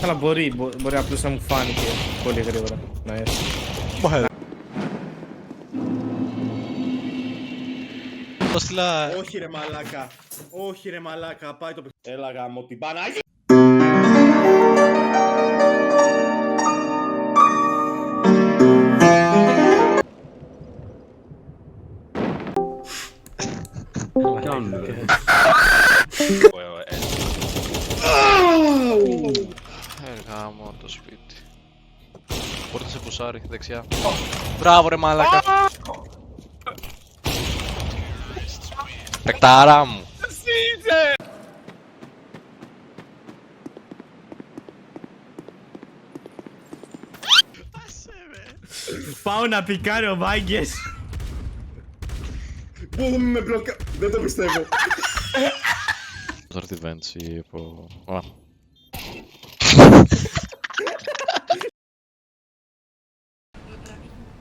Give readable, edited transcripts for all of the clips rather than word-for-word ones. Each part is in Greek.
Αλλά μπορεί απλώς να μου φάνηκε πολύ γρήγορα να έρθει. Όχι ρε μαλάκα. Όχι ρε μαλάκα. Πάει το παιχνίδι. Έλα γάμο την Παναγία. Γάμο το σπίτι. Μπορείτε σε πουσάρι, δεξιά. Μπράβο ρε μαλάκα. Πεκτάρα μου. Πάω να πικάρω μάγκες. Πού με μπλοκα... Δεν το πιστεύω. Θα έρθει Βέντσι από... Α.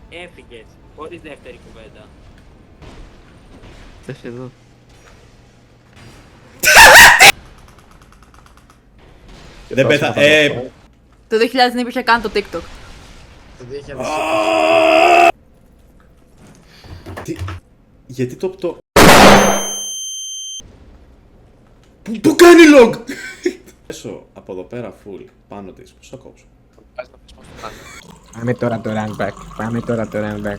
Έφυγες, χωρίς δεύτερη κουβέντα. Θες εδώ. Δεν πέθα... Το 2000 δεν υπήρχε καν το TikTok. Γιατί το... Πού κάνει log! Έσω από εδώ πέρα full, πάνω της, πώς θα κόψω. Πάμε τώρα το run back. Πάμε τώρα το run back.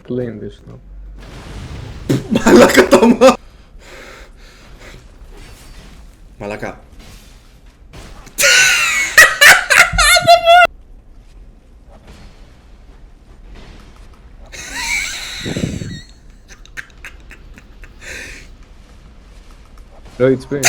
Clean this now. Μαλάκα το μα... Μαλάκα. Bro, it's me.